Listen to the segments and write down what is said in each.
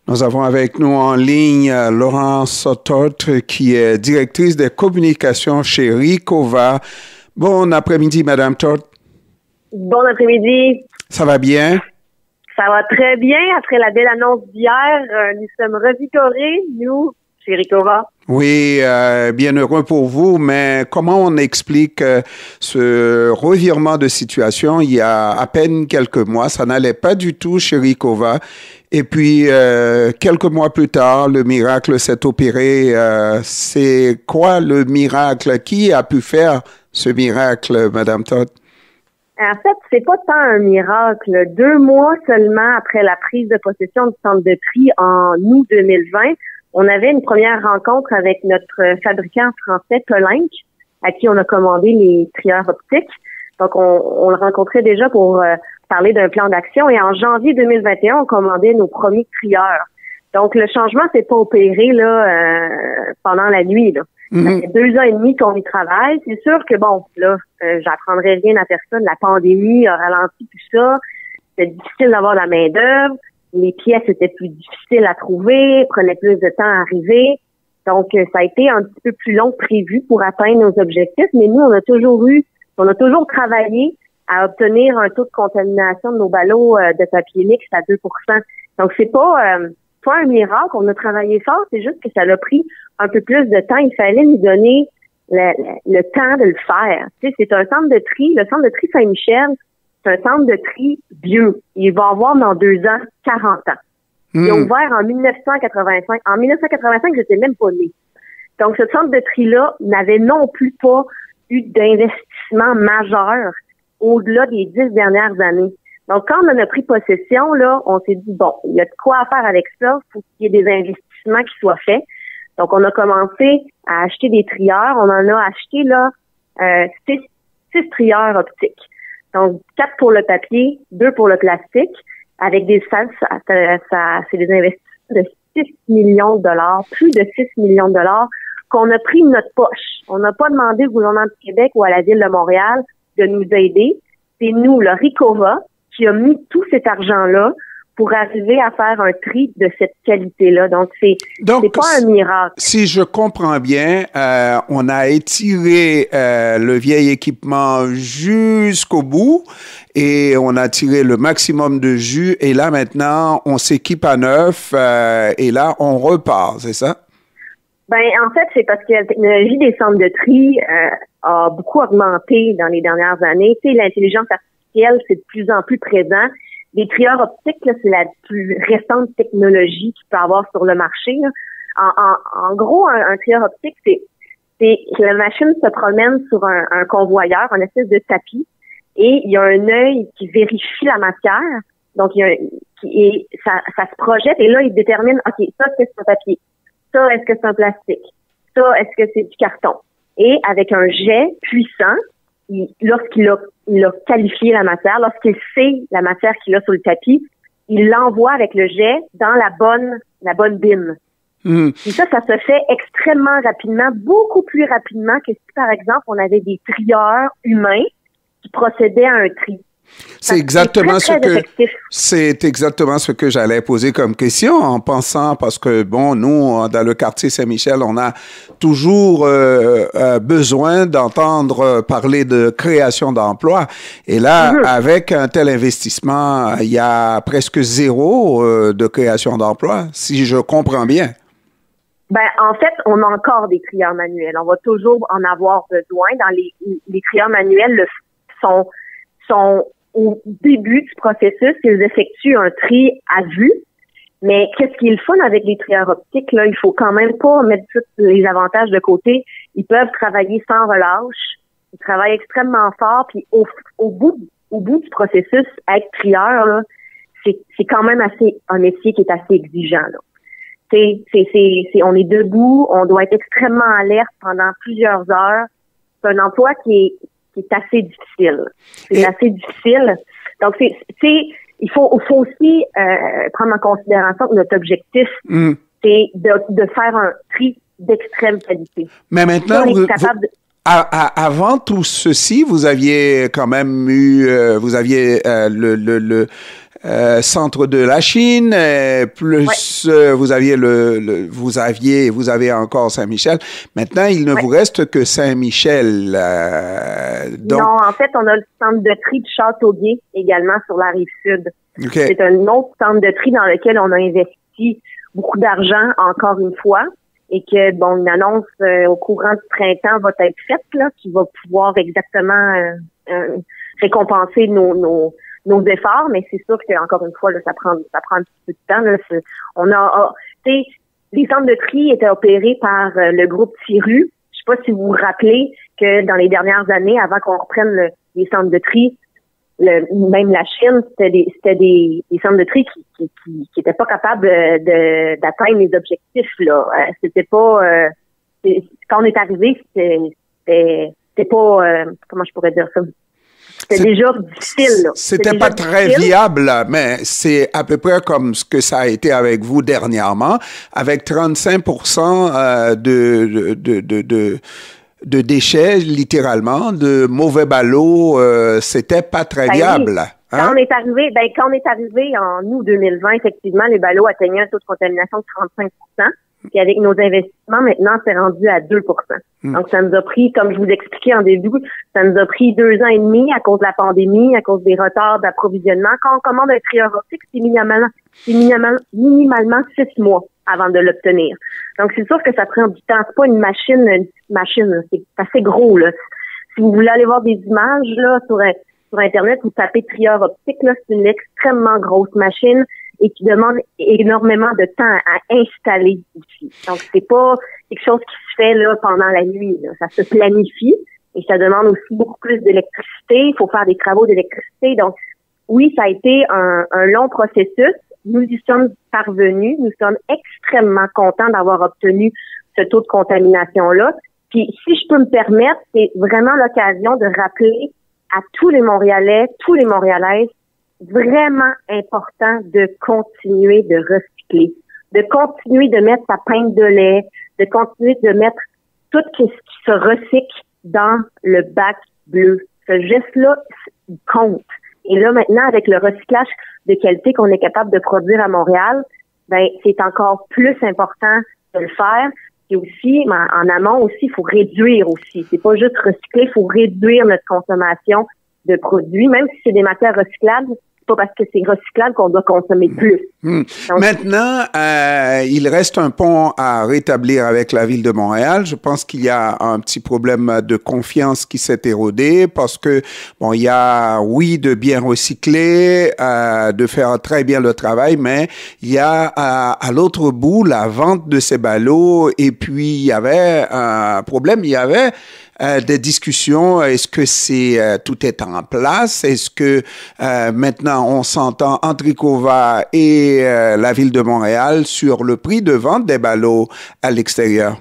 Nous avons avec nous en ligne Laurence Toth, qui est directrice des communications chez Ricova. Bon après-midi, Madame Toth. Bon après-midi. Ça va bien? Ça va très bien. Après la belle annonce d'hier, nous sommes revigorés, nous, chez Ricova. Oui, bien heureux pour vous, mais comment on explique ce revirement de situation? Il y a à peine quelques mois, ça n'allait pas du tout chez Ricova. Et puis, quelques mois plus tard, le miracle s'est opéré. C'est quoi le miracle? Qui a pu faire ce miracle, Madame Toth? En fait, c'est pas tant un miracle. 2 mois seulement après la prise de possession du centre de tri en août 2020, on avait une première rencontre avec notre fabricant français Polinc, à qui on a commandé les trieurs optiques. Donc, on le rencontrait déjà pour parler d'un plan d'action. Et en janvier 2021, on commandait nos premiers trieurs. Donc, le changement s'est pas opéré là pendant la nuit. Là. Ça fait 2 ans et demi qu'on y travaille. C'est sûr que, bon, là, j'apprendrai rien à personne. La pandémie a ralenti tout ça. C'était difficile d'avoir de la main-d'œuvre. Les pièces étaient plus difficiles à trouver, prenaient plus de temps à arriver. Donc, ça a été un petit peu plus long que prévu pour atteindre nos objectifs. Mais nous, on a toujours travaillé à obtenir un taux de contamination de nos ballots de papier mix à 2 %. Donc, c'est pas un miracle. On a travaillé fort. C'est juste que ça a pris un peu plus de temps. Il fallait nous donner le temps de le faire. Tu sais, c'est un centre de tri. Le centre de tri Saint-Michel, c'est un centre de tri vieux. Il va avoir dans 2 ans 40 ans. Il a ouvert en 1985. En 1985, j'étais même pas née. Donc, ce centre de tri-là n'avait non plus pas eu d'investissement majeur au-delà des 10 dernières années. Donc, quand on en a pris possession, là, on s'est dit, bon, il y a de quoi à faire avec ça. Il faut qu'il y ait des investissements qui soient faits. Donc, on a commencé à acheter des trieurs. On en a acheté, là, 6 trieurs optiques. Donc, 4 pour le papier, 2 pour le plastique, avec des salles, c'est des investissements de 6 millions de dollars, plus de 6 millions de dollars qu'on a pris de notre poche. On n'a pas demandé au gouvernement du Québec ou à la Ville de Montréal de nous aider. C'est nous, le Ricova, qui a mis tout cet argent-là pour arriver à faire un tri de cette qualité-là. Donc, c'est pas un miracle. Si je comprends bien, on a étiré le vieil équipement jusqu'au bout et on a tiré le maximum de jus. Et là, maintenant, on s'équipe à neuf et là, on repart, c'est ça? Ben, en fait, c'est parce que la technologie des centres de tri a beaucoup augmenté dans les dernières années. Tu sais, l'intelligence artificielle, c'est de plus en plus présent. Les trieurs optiques, là, c'est la plus récente technologie qu'il peut avoir sur le marché. Là. En gros, un trieur optique, c'est que la machine se promène sur un convoyeur, un espèce de tapis, et il y a un œil qui vérifie la matière. Donc, ça se projette, et là, il détermine, OK, ça, c'est un papier. Ça, est-ce que c'est un plastique? Ça, est-ce que c'est du carton? Et avec un jet puissant, lorsqu'il a qualifié la matière, lorsqu'il sait la matière qu'il a sur le tapis, il l'envoie avec le jet dans la bonne bin. Et ça se fait extrêmement rapidement, beaucoup plus rapidement que si, par exemple, on avait des trieurs humains qui procédaient à un tri. C'est exactement ce que j'allais poser comme question en pensant, parce que, bon, nous, dans le quartier Saint-Michel, on a toujours besoin d'entendre parler de création d'emplois. Et là, avec un tel investissement, il y a presque zéro de création d'emplois, si je comprends bien. Ben, en fait, on a encore des trieurs manuels. On va toujours en avoir besoin. Dans les trieurs manuels sont au début du processus, ils effectuent un tri à vue. Mais qu'est-ce qui est le fun avec les trieurs optiques, là? Il faut quand même pas mettre tous les avantages de côté. Ils peuvent travailler sans relâche. Ils travaillent extrêmement fort. Puis au bout du processus, être trieur, là, c'est quand même un métier qui est assez exigeant, là. On est debout, on doit être extrêmement alerte pendant plusieurs heures. C'est un emploi qui est assez difficile. Assez difficile. Donc, il faut aussi prendre en considération que notre objectif, c'est de faire un tri d'extrême qualité. Mais maintenant, avant tout ceci, vous aviez quand même eu, centre de la Chine, plus vous aviez vous avez encore Saint-Michel. Maintenant, il ne vous reste que Saint-Michel. Donc... Non, en fait, on a le centre de tri de Châteauguay également sur la rive sud. Okay. C'est un autre centre de tri dans lequel on a investi beaucoup d'argent encore une fois. Et que, bon, une annonce au courant du printemps va être faite, là, qui va pouvoir exactement récompenser nos efforts, mais c'est sûr qu'encore une fois, là, ça prend un petit peu de temps. Là. Les centres de tri étaient opérés par le groupe Tiru. Je sais pas si vous vous rappelez que dans les dernières années, avant qu'on reprenne les centres de tri, même la Chine, c'était des centres de tri qui étaient pas capables d'atteindre les objectifs, là. C'était pas, quand on est arrivé, c'était pas, comment je pourrais dire ça? C'était déjà difficile, là. C'était pas très viable, mais c'est à peu près comme ce que ça a été avec vous dernièrement, avec 35% de déchets, littéralement, de mauvais ballots, c'était pas très viable. Hein? Quand on est arrivé en août 2020, effectivement, les ballots atteignaient un taux de contamination de 35%. Puis avec nos investissements, maintenant, c'est rendu à 2%. Donc, ça nous a pris, comme je vous expliquais en début, ça nous a pris 2 ans et demi à cause de la pandémie, à cause des retards d'approvisionnement. Quand on commande un trieur optique, c'est minimalement 6 mois avant de l'obtenir. Donc, c'est sûr que ça prend du temps. C'est pas une machine, c'est assez gros, là. Si vous voulez aller voir des images, là, sur Internet, vous tapez trieur optique, là, c'est une extrêmement grosse machine et qui demande énormément de temps à installer ici. Donc, c'est pas quelque chose qui se fait, là, pendant la nuit, là. Ça se planifie et ça demande aussi beaucoup plus d'électricité. Il faut faire des travaux d'électricité. Donc, oui, ça a été un long processus. Nous y sommes parvenus. Nous sommes extrêmement contents d'avoir obtenu ce taux de contamination-là. Puis, si je peux me permettre, c'est vraiment l'occasion de rappeler à tous les Montréalais, tous les Montréalaises, vraiment important de continuer de recycler, de continuer de mettre sa pinte de lait, de continuer de mettre tout ce qui se recycle dans le bac bleu. Ce geste-là compte. Et là, maintenant, avec le recyclage de qualité qu'on est capable de produire à Montréal, ben, c'est encore plus important de le faire. Et aussi, en amont aussi, il faut réduire aussi. C'est pas juste recycler, il faut réduire notre consommation de produits. Même si c'est des matières recyclables, c'est pas parce que c'est recyclable qu'on doit consommer plus. Donc, maintenant, il reste un pont à rétablir avec la Ville de Montréal. Je pense qu'il y a un petit problème de confiance qui s'est érodé parce que, bon, il y a, oui, de bien recycler, de faire très bien le travail, mais il y a à l'autre bout la vente de ces ballots et puis il y avait un problème, il y avait des discussions. Est-ce que tout est en place? Est-ce que maintenant on s'entend entre Icova et la Ville de Montréal sur le prix de vente des ballots à l'extérieur?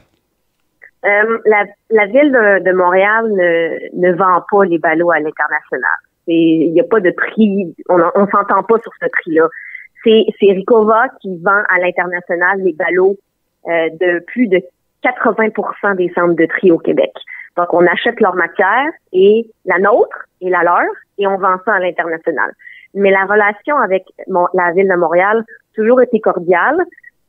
La Ville de Montréal ne vend pas les ballots à l'international. Il n'y a pas de prix, on s'entend pas sur ce prix-là. C'est Ricova qui vend à l'international les ballots de plus de 80% des centres de tri au Québec. Donc, on achète leur matière et la nôtre et la leur et on vend ça à l'international. Mais la relation avec la Ville de Montréal a toujours été cordiale,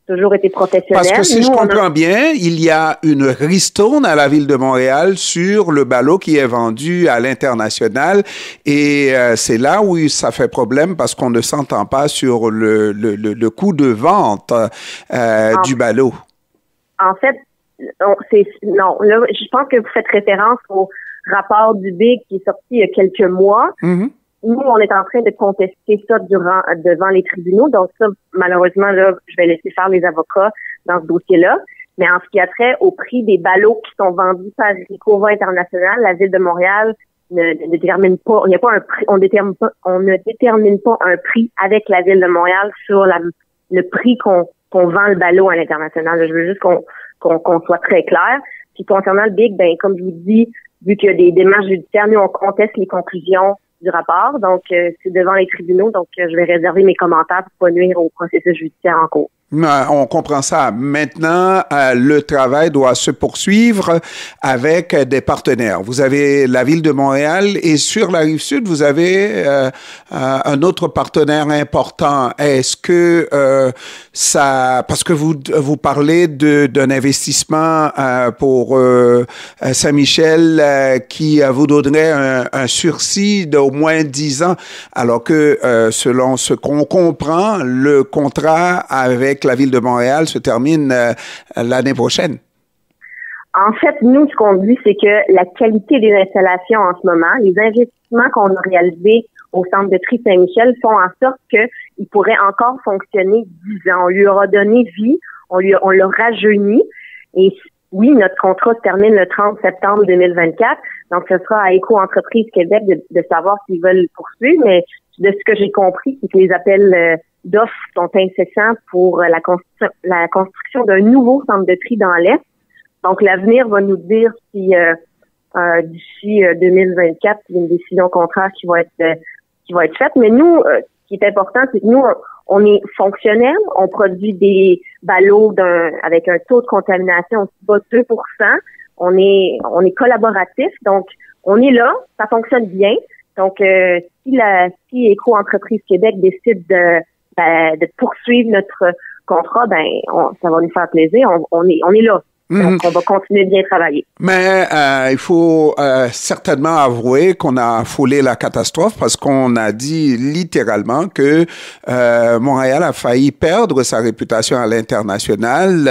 toujours été professionnelle. Parce que si je comprends bien, il y a une ristourne à la Ville de Montréal sur le ballot qui est vendu à l'international et c'est là où ça fait problème parce qu'on ne s'entend pas sur le coût de vente du ballot. En fait, là, je pense que vous faites référence au rapport du BIG qui est sorti il y a quelques mois. Mm-hmm. Nous, on est en train de contester ça devant les tribunaux. Donc ça, malheureusement, là, je vais laisser faire les avocats dans ce dossier-là. Mais en ce qui a trait au prix des ballots qui sont vendus par Ricova International, la Ville de Montréal ne détermine pas, il n'y a pas un prix, on ne détermine pas un prix avec la Ville de Montréal sur le prix qu'on vend le ballot à l'international. Je veux juste qu'on soit très clair. Puis concernant le BIG, ben comme je vous dis, vu qu'il y a des démarches judiciaires, nous on conteste les conclusions du rapport. Donc c'est devant les tribunaux. Donc je vais réserver mes commentaires pour pas nuire au processus judiciaire en cours. On comprend ça. Maintenant, le travail doit se poursuivre avec des partenaires. Vous avez la Ville de Montréal et sur la Rive-Sud, vous avez un autre partenaire important. Est-ce que ça... Parce que vous parlez d'un investissement pour Saint-Michel qui vous donnerait un sursis d'au moins 10 ans, alors que selon ce qu'on comprend, le contrat avec la Ville de Montréal se termine l'année prochaine. En fait, nous, ce qu'on dit, c'est que la qualité des installations en ce moment, les investissements qu'on a réalisés au centre de tri Saint-Michel font en sorte qu'il pourrait encore fonctionner 10 ans. On lui aura donné vie, on l'a rajeuni. Et oui, notre contrat se termine le 30 septembre 2024. Donc, ce sera à Éco-Entreprise Québec de savoir s'ils veulent poursuivre. Mais de ce que j'ai compris, c'est que les appels d'offres sont incessants pour la construction d'un nouveau centre de tri dans l'Est. Donc, l'avenir va nous dire si d'ici 2024, il y a une décision contraire qui va être faite. Mais nous, ce qui est important, c'est que nous, on est fonctionnel, on produit des ballots avec un taux de contamination aussi bas de 2%. On est collaboratif, donc on est là, ça fonctionne bien. Donc, si Éco-Entreprise Québec décide de poursuivre notre contrat, ça va nous faire plaisir. On est là. Donc, on va continuer de bien travailler. Mais il faut certainement avouer qu'on a foulé la catastrophe parce qu'on a dit littéralement que Montréal a failli perdre sa réputation à l'international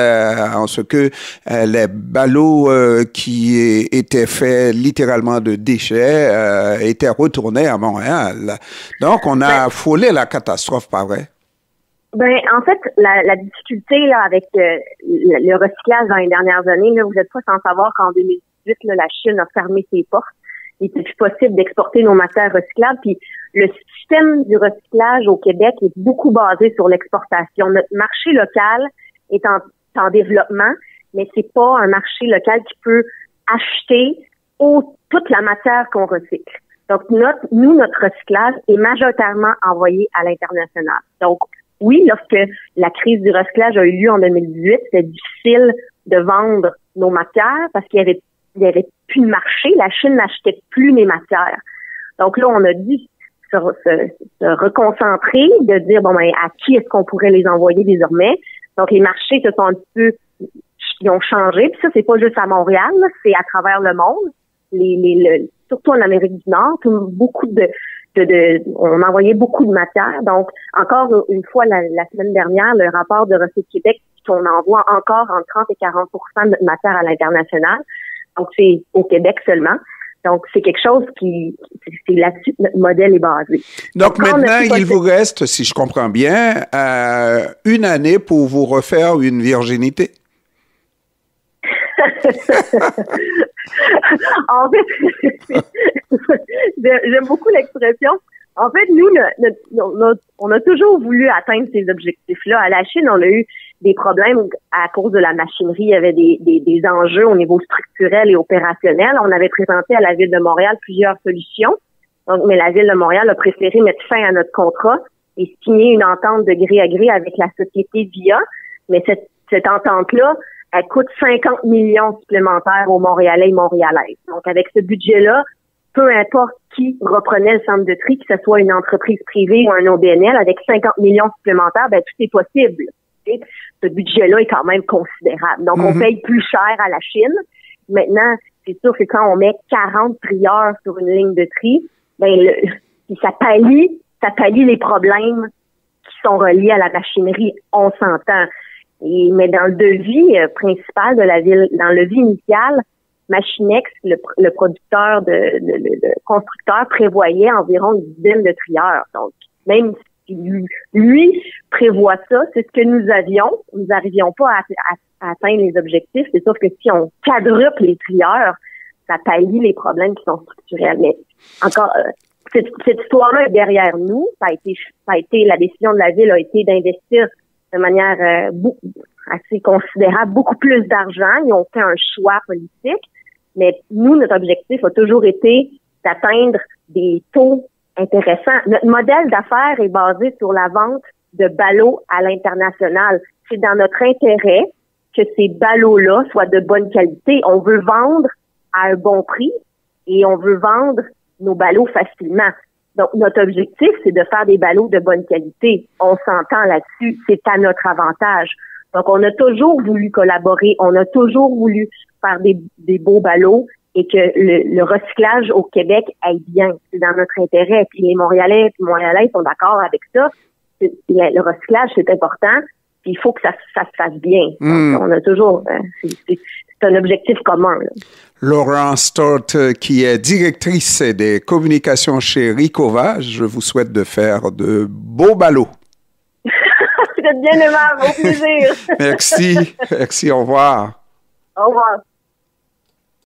en ce que les ballots qui étaient faits littéralement de déchets étaient retournés à Montréal. Donc, on a foulé la catastrophe, pas vrai? En fait, la difficulté là avec le recyclage dans les dernières années, là, vous n'êtes pas sans savoir qu'en 2018, là, la Chine a fermé ses portes. Il était plus possible d'exporter nos matières recyclables. Puis le système du recyclage au Québec est beaucoup basé sur l'exportation. Notre marché local est en développement, mais c'est pas un marché local qui peut acheter toute la matière qu'on recycle. Donc notre recyclage est majoritairement envoyé à l'international. Donc oui, lorsque la crise du recyclage a eu lieu en 2018, c'était difficile de vendre nos matières parce qu'il y avait plus de marché. La Chine n'achetait plus les matières. Donc là, on a dû se reconcentrer, de dire, à qui est-ce qu'on pourrait les envoyer désormais? Donc, les marchés se sont ils ont changé. Puis ça, c'est pas juste à Montréal, là, c'est à travers le monde. Surtout en Amérique du Nord, on envoyait beaucoup de matière. Donc, encore une fois, la semaine dernière, le rapport de Recyc Québec, qu'on envoie encore entre 30 et 40 de notre matière à l'international. Donc, c'est au Québec seulement. Donc, c'est quelque chose c'est là-dessus que notre modèle est basé. Donc maintenant, il vous reste, si je comprends bien, une année pour vous refaire une virginité. En fait, j'aime beaucoup l'expression. En fait, nous, on a toujours voulu atteindre ces objectifs-là. À la Chine, on a eu des problèmes à cause de la machinerie. Il y avait des enjeux au niveau structurel et opérationnel. On avait présenté à la Ville de Montréal plusieurs solutions. Mais la Ville de Montréal a préféré mettre fin à notre contrat et signer une entente de gré à gré avec la société VIA. Mais cette entente-là, elle coûte 50 millions supplémentaires aux Montréalais et Montréalaises. Donc, avec ce budget-là, peu importe qui reprenait le centre de tri, que ce soit une entreprise privée ou un OBNL, avec 50 millions supplémentaires, tout est possible. Okay? Ce budget-là est quand même considérable. Donc, on paye plus cher à la Chine. Maintenant, c'est sûr que quand on met 40 trieurs sur une ligne de tri, ça pallie les problèmes qui sont reliés à la machinerie. On s'entend. Mais dans le devis principal de la ville, dans le devis initial, Machinex, le producteur le constructeur prévoyait environ une dizaine de trieurs. Donc, même si lui prévoit ça, c'est ce que nous avions. Nous n'arrivions pas à atteindre les objectifs. C'est sûr que si on quadruple les trieurs, ça pallie les problèmes qui sont structurels. Mais encore, cette histoire-là est derrière nous. Ça a été la décision de la ville a été d'investir de manière assez considérable, beaucoup plus d'argent. Ils ont fait un choix politique. Mais nous, notre objectif a toujours été d'atteindre des taux intéressants. Notre modèle d'affaires est basé sur la vente de ballots à l'international. C'est dans notre intérêt que ces ballots-là soient de bonne qualité. On veut vendre à un bon prix et on veut vendre nos ballots facilement. Donc, notre objectif, c'est de faire des ballots de bonne qualité. On s'entend là-dessus. C'est à notre avantage. Donc, on a toujours voulu collaborer. On a toujours voulu faire des beaux ballots et que le recyclage au Québec aille bien. C'est dans notre intérêt. Puis les Montréalais sont d'accord avec ça. Le recyclage, c'est important. Puis il faut que ça se fasse bien. Donc, on a toujours... c'est un objectif commun. Là. Laurence Stott, qui est directrice des communications chez Ricova, je vous souhaite de faire de beaux ballots. Vous êtes bien aimable, au plaisir. Merci, au revoir. Au revoir.